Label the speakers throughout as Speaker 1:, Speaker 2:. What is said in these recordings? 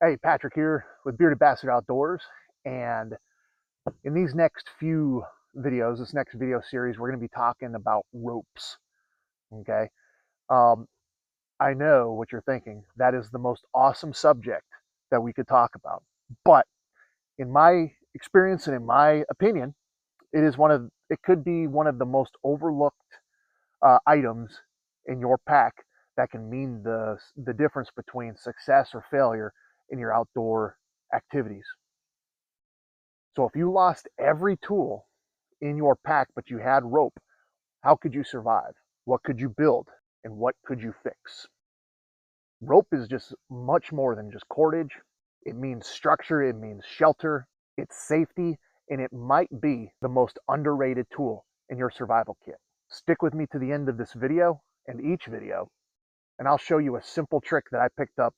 Speaker 1: Hey, Patrick here with Bearded Bastard Outdoors, and in these next few videos, this next video series, we're going to be talking about ropes. Okay, um, I know what you're thinking. That is the most awesome subject that we could talk about, but in my experience and in my opinion, it could be one of the most overlooked items in your pack that can mean the difference between success or failure in your outdoor activities. So if you lost every tool in your pack, but you had rope, how could you survive? What could you build? And what could you fix? Rope is just much more than just cordage. It means structure, it means shelter, it's safety, and it might be the most underrated tool in your survival kit. Stick with me to the end of this video and each video, and I'll show you a simple trick that I picked up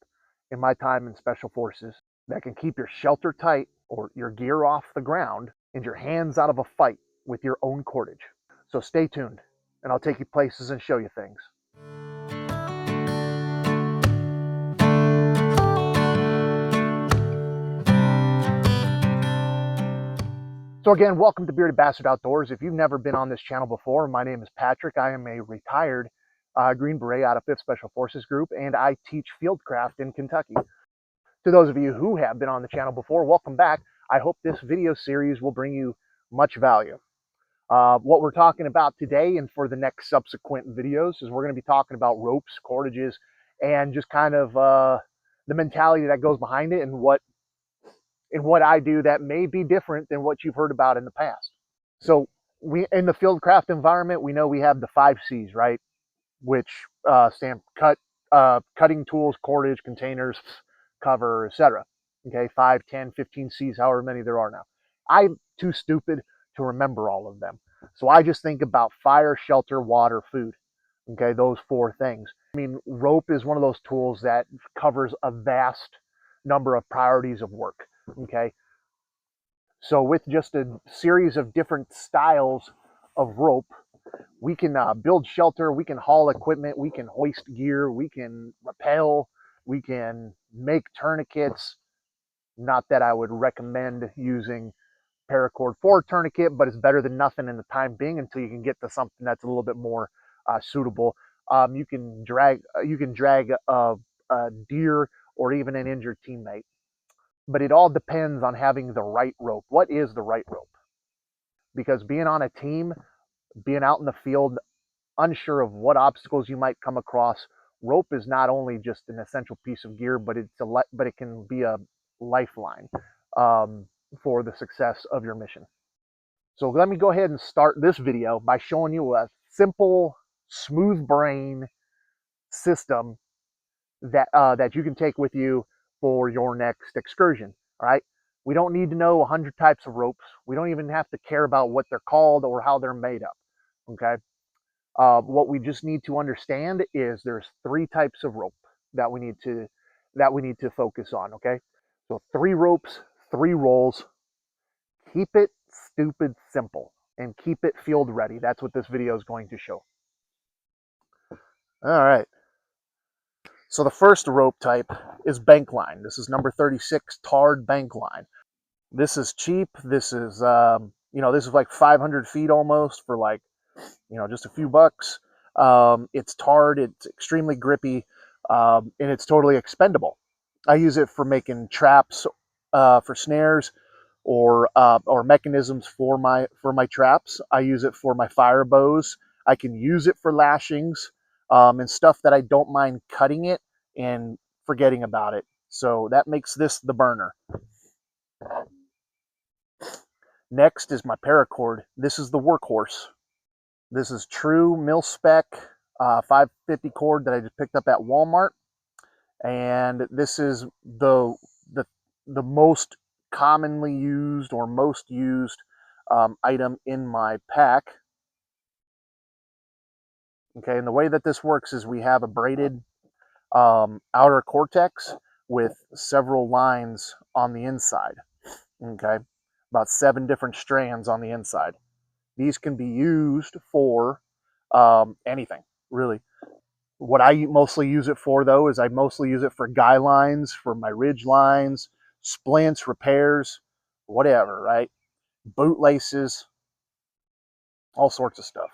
Speaker 1: in my time in Special Forces that can keep your shelter tight or your gear off the ground and your hands out of a fight with your own cordage. So stay tuned, and I'll take you places and show you things. So again, welcome to Bearded Bastard Outdoors. If you've never been on this channel before, my name is Patrick. I am a retired Green Beret out of 5th Special Forces Group, and I teach fieldcraft in Kentucky. To those of you who have been on the channel before, welcome back. I hope this video series will bring you much value. What we're talking about today and for the next subsequent videos is we're going to be talking about ropes, cordages, and just kind of the mentality that goes behind it and what I do that may be different than what you've heard about in the past. So we in the fieldcraft environment, we know we have the 5 C's, right? Which stand cutting tools, cordage, containers, cover, etc. Okay, 5, 10, 15 C's, however many there are now. I'm too stupid to remember all of them. So I just think about fire, shelter, water, food. Okay, those 4 things. I mean, rope is one of those tools that covers a vast number of priorities of work. Okay, so with just a series of different styles of rope, we can build shelter, we can haul equipment, we can hoist gear, we can rappel, we can make tourniquets. Not that I would recommend using paracord for a tourniquet, but it's better than nothing in the time being until you can get to something that's a little bit more suitable. You can drag a deer or even an injured teammate, but it all depends on having the right rope. What is the right rope? Because being on a team, being out in the field, unsure of what obstacles you might come across, rope is not only just an essential piece of gear, but it can be a lifeline for the success of your mission. So let me go ahead and start this video by showing you a simple, smooth brain system that you can take with you for your next excursion. All right. We don't need to know 100 types of ropes. We don't even have to care about what they're called or how they're made up. Okay. What we just need to understand is there's 3 types of rope that we need to focus on. Okay. So 3 ropes, 3 rolls. Keep it stupid simple and keep it field ready. That's what this video is going to show. All right. So the first rope type is bank line. This is number 36 tarred bank line. This is cheap. This is, this is like 500 feet almost for like, just a few bucks. It's tarred. It's extremely grippy, and it's totally expendable. I use it for making traps for snares or mechanisms for my traps. I use it for my fire bows. I can use it for lashings and stuff that I don't mind cutting it and forgetting about it. So that makes this the burner. Next is my paracord. This is the workhorse. This is true mil-spec 550 cord that I just picked up at Walmart, and this is the most commonly used or most used item in my pack. Okay, and the way that this works is we have a braided outer cortex with several lines on the inside. Okay, about 7 different strands on the inside. These can be used for anything, really. What I mostly use it for, though, is I mostly use it for guy lines, for my ridge lines, splints, repairs, whatever, right? Boot laces, all sorts of stuff.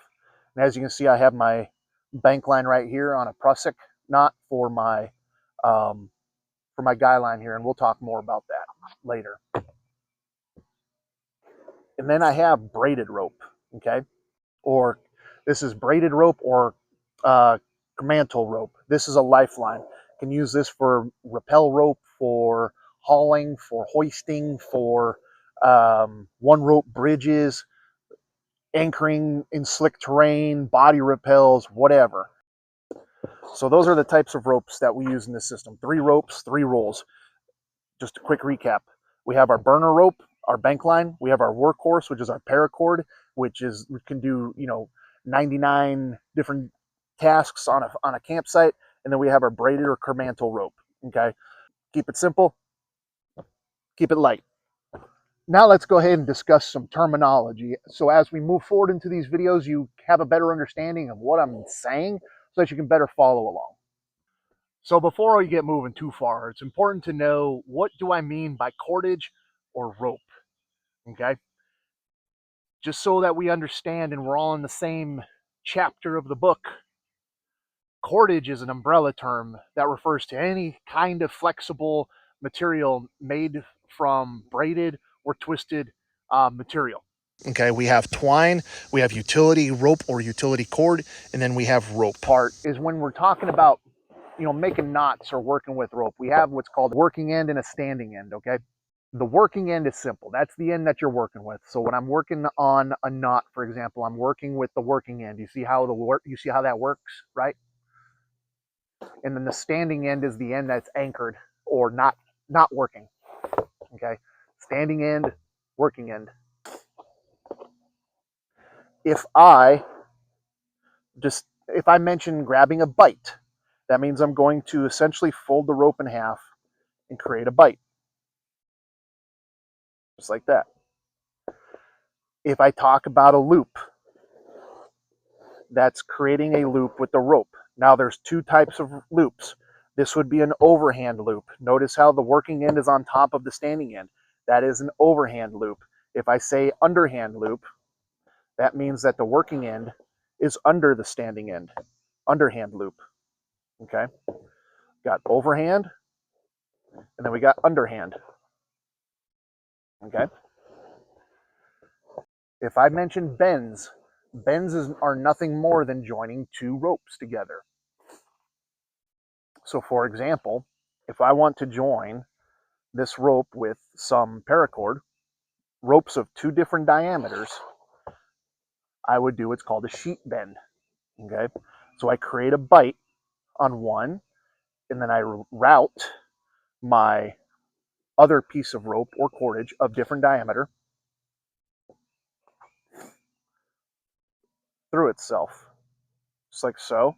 Speaker 1: And as you can see, I have my bank line right here on a prusik knot um, for my guy line here, and we'll talk more about that later. And then I have braided rope, okay? Or this is braided rope or mantle rope. This is a lifeline. You can use this for rappel rope, for hauling, for hoisting, for one rope bridges, anchoring in slick terrain, body rappels, whatever. So those are the types of ropes that we use in this system. 3 ropes, 3 rolls. Just a quick recap. We have our burner rope, our bank line. We have our workhorse, which is our paracord, which is, we can do, 99 different tasks on a campsite. And then we have our braided or kermantle rope. Okay. Keep it simple. Keep it light. Now let's go ahead and discuss some terminology. So as we move forward into these videos, you have a better understanding of what I'm saying so that you can better follow along. So before we get moving too far, it's important to know, what do I mean by cordage or rope? Okay. Just so that we understand and we're all in the same chapter of the book. Cordage is an umbrella term that refers to any kind of flexible material made from braided or twisted material. Okay, we have twine, we have utility rope or utility cord, and then we have rope. Part is when we're talking about, making knots or working with rope. We have what's called a working end and a standing end, okay? The working end is simple. That's the end that you're working with. So when I'm working on a knot, for example, I'm working with the working end. You see how that works, right? And then the standing end is the end that's anchored or not working. Okay, standing end, working end. If I mention grabbing a bite, that means I'm going to essentially fold the rope in half and create a bite, just like that. If I talk about a loop, that's creating a loop with the rope. Now there's 2 types of loops. This would be an overhand loop. Notice how the working end is on top of the standing end. That is an overhand loop. If I say underhand loop, that means that the working end is under the standing end. Underhand loop. Okay? Got overhand, and then we got underhand. Okay? If I mention bends, are nothing more than joining 2 ropes together. So for example, if I want to join this rope with some paracord, ropes of 2 different diameters, I would do what's called a sheet bend. Okay, so I create a bite on one, and then I route my other piece of rope or cordage of different diameter through itself, just like so.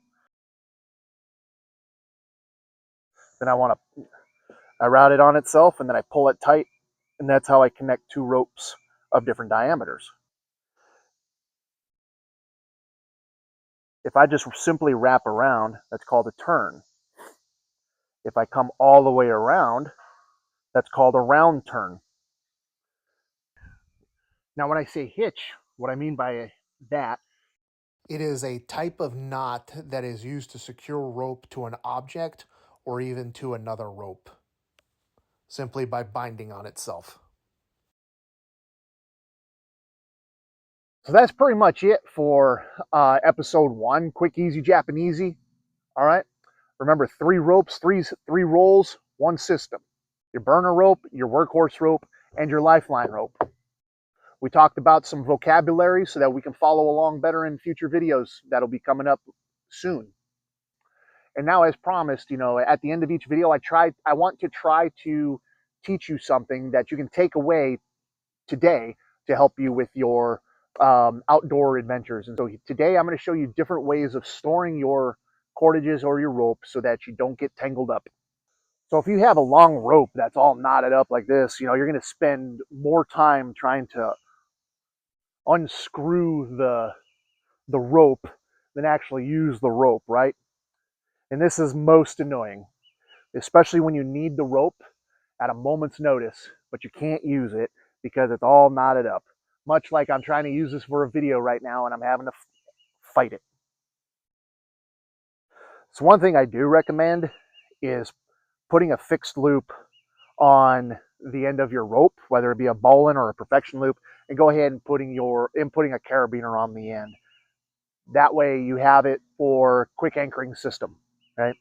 Speaker 1: Then I route it on itself, and then I pull it tight, and that's how I connect 2 ropes of different diameters. If I just simply wrap around, that's called a turn. If I come all the way around, that's called a round turn. Now, when I say hitch, what I mean by that, it is a type of knot that is used to secure rope to an object or even to another rope, simply by binding on itself. So that's pretty much it for episode 1. Quick, easy Japanesey. All right. Remember, 3 ropes, three rolls, 1 system. Your burner rope, your workhorse rope, and your lifeline rope. We talked about some vocabulary so that we can follow along better in future videos that'll be coming up soon. And now, as promised, at the end of each video, I want to try to teach you something that you can take away today to help you with your outdoor adventures. And so today I'm going to show you different ways of storing your cordages or your rope so that you don't get tangled up. So if you have a long rope that's all knotted up like this, you're going to spend more time trying to unscrew the rope than actually use the rope, right? And this is most annoying, especially when you need the rope at a moment's notice, but you can't use it because it's all knotted up. Much like I'm trying to use this for a video right now and I'm having to fight it. So one thing I do recommend is putting a fixed loop on the end of your rope, whether it be a bowline or a perfection loop, and go ahead and putting a carabiner on the end. That way you have it for quick anchoring system, right?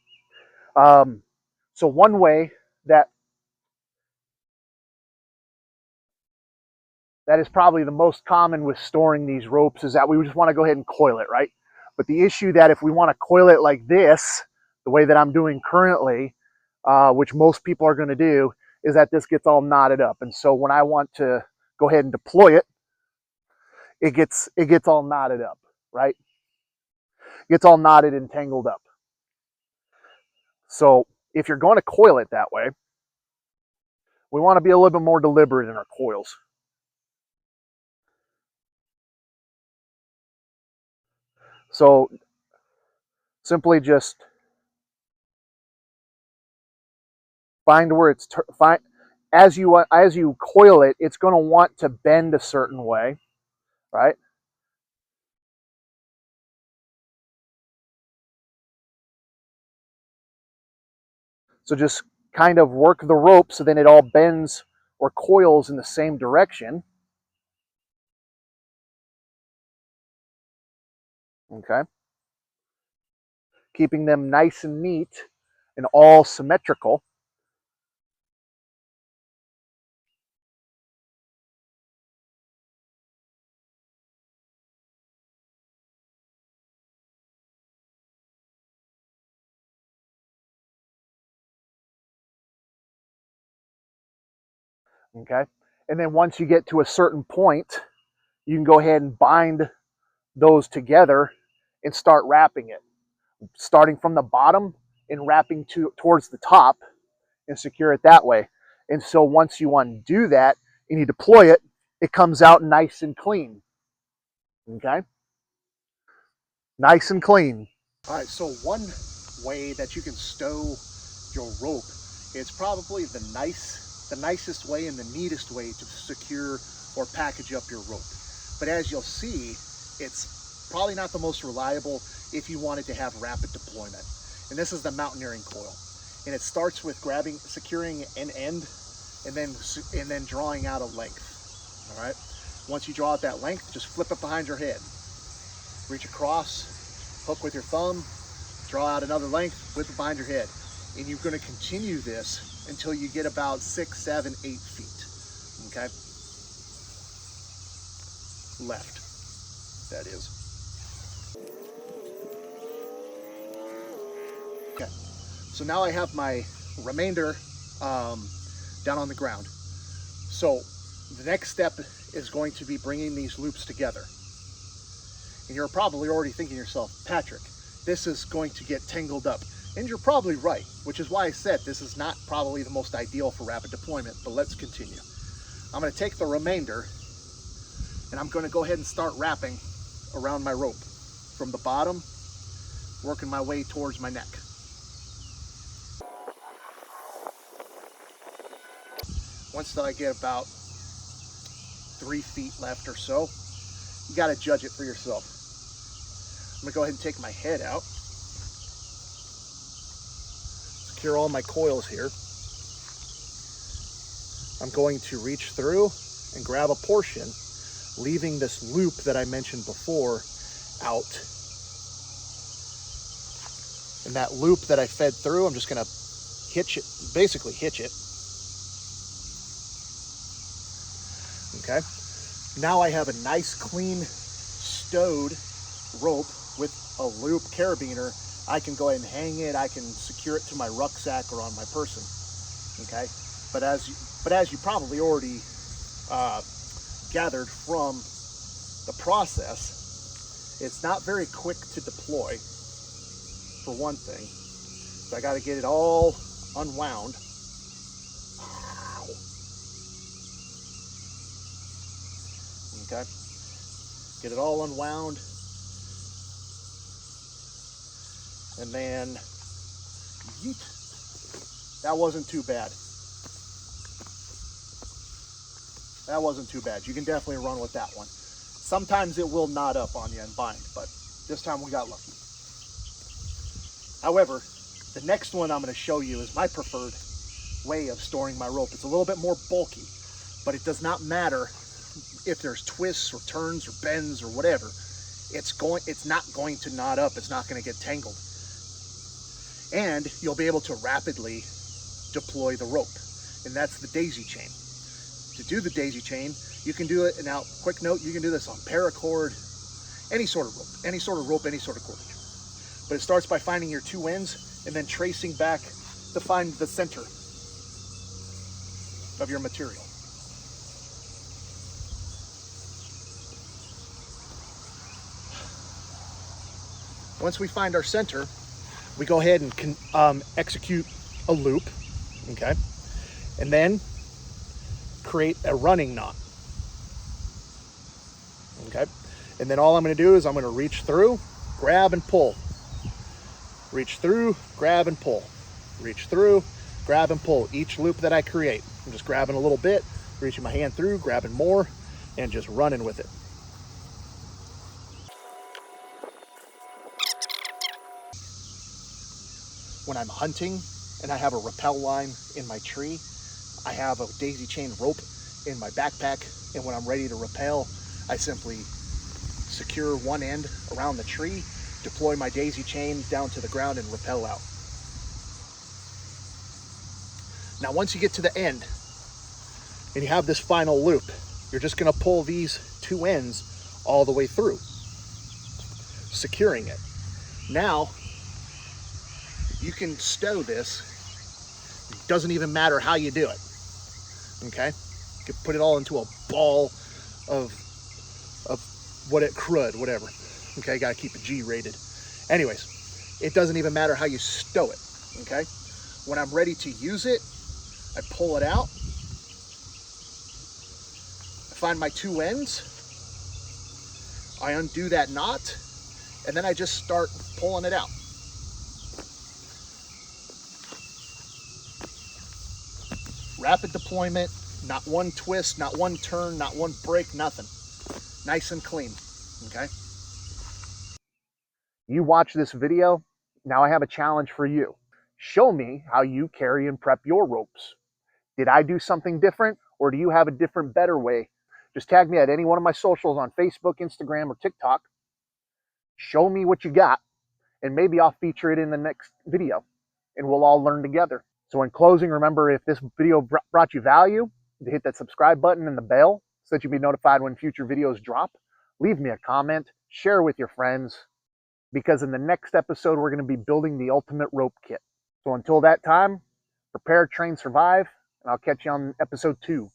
Speaker 1: So one way that is probably the most common with storing these ropes is that we just want to go ahead and coil it, right? But the issue that if we want to coil it like this, the way that I'm doing currently, which most people are going to do, is that this gets all knotted up. And so when I want to go ahead and deploy it, it gets all knotted up, right? It gets all knotted and tangled up. So if you're going to coil it that way, we want to be a little bit more deliberate in our coils. So simply just find where it's as you coil it, it's going to want to bend a certain way, right? So just kind of work the rope so then it all bends or coils in the same direction. Okay. Keeping them nice and neat and all symmetrical. Okay. And then once you get to a certain point, you can go ahead and bind those together and start wrapping it, starting from the bottom and wrapping towards the top and secure it that way. And so once you undo that and you deploy it, it comes out nice and clean. Okay? Nice and clean. All right, so one way that you can stow your rope is probably the nicest way and the neatest way to secure or package up your rope. But as you'll see, it's probably not the most reliable if you wanted to have rapid deployment. And this is the mountaineering coil. And it starts with securing an end and then drawing out a length. All right. Once you draw out that length, just flip it behind your head. Reach across, hook with your thumb, draw out another length, whip it behind your head. And you're going to continue this until you get about 6, 7, 8 feet. Okay. Left, that is. Okay. So now I have my remainder down on the ground. So the next step is going to be bringing these loops together. And you're probably already thinking to yourself, Patrick, this is going to get tangled up. And you're probably right, which is why I said this is not probably the most ideal for rapid deployment, but let's continue. I'm going to take the remainder and I'm going to go ahead and start wrapping around my rope from the bottom, working my way towards my neck. Once I get about 3 feet left or so, you got to judge it for yourself. I'm gonna go ahead and take my head out, secure all my coils here. I'm going to reach through and grab a portion, leaving this loop that I mentioned before out. And that loop that I fed through, I'm just gonna hitch it, basically hitch it. Okay. Now I have a nice, clean, stowed rope with a loop carabiner. I can go ahead and hang it. I can secure it to my rucksack or on my person. Okay. But as you probably already gathered from the process, it's not very quick to deploy, for one thing. So I got to get it all unwound. Okay. Get it all unwound. And then Yeet. That wasn't too bad. That wasn't too bad. You can definitely run with that one. Sometimes it will knot up on you and bind, but this time we got lucky. However, the next one I'm going to show you is my preferred way of storing my rope. It's a little bit more bulky, but it does not matter if there's twists or turns or bends or whatever. It's not going to knot up. It's not going to get tangled. And you'll be able to rapidly deploy the rope. And that's the daisy chain. To do the daisy chain, you can do it, now quick note, you can do this on paracord, any sort of rope, any sort of cordage. But it starts by finding your two ends and then tracing back to find the center of your material. Once we find our center, we go ahead and execute a loop, okay? And then create a running knot, okay? And then all I'm going to do is I'm going to reach through, grab and pull. Reach through, grab and pull. Reach through, grab and pull. Each loop that I create, I'm just grabbing a little bit, reaching my hand through, grabbing more, and just running with it. When I'm hunting and I have a rappel line in my tree, I have a daisy chain rope in my backpack, and when I'm ready to rappel, I simply secure one end around the tree, deploy my daisy chain down to the ground, and rappel out. Now, once you get to the end and you have this final loop, you're just going to pull these two ends all the way through, securing it. Now, you can stow this. It doesn't even matter how you do it. Okay? You can put it all into a ball of crud, whatever. Okay, gotta keep it G-rated. Anyways, it doesn't even matter how you stow it. Okay? When I'm ready to use it, I pull it out. I find my two ends. I undo that knot, and then I just start pulling it out. Rapid deployment, not one twist, not one turn, not one break, nothing. Nice and clean, okay? You watch this video, now I have a challenge for you. Show me how you carry and prep your ropes. Did I do something different, or do you have a different, better way? Just tag me at any one of my socials on Facebook, Instagram, or TikTok. Show me what you got, and maybe I'll feature it in the next video, and we'll all learn together. So in closing, remember, if this video brought you value, to hit that subscribe button and the bell so that you'll be notified when future videos drop. Leave me a comment, share with your friends, because in the next episode, we're going to be building the ultimate rope kit. So until that time, prepare, train, survive, and I'll catch you on episode 2.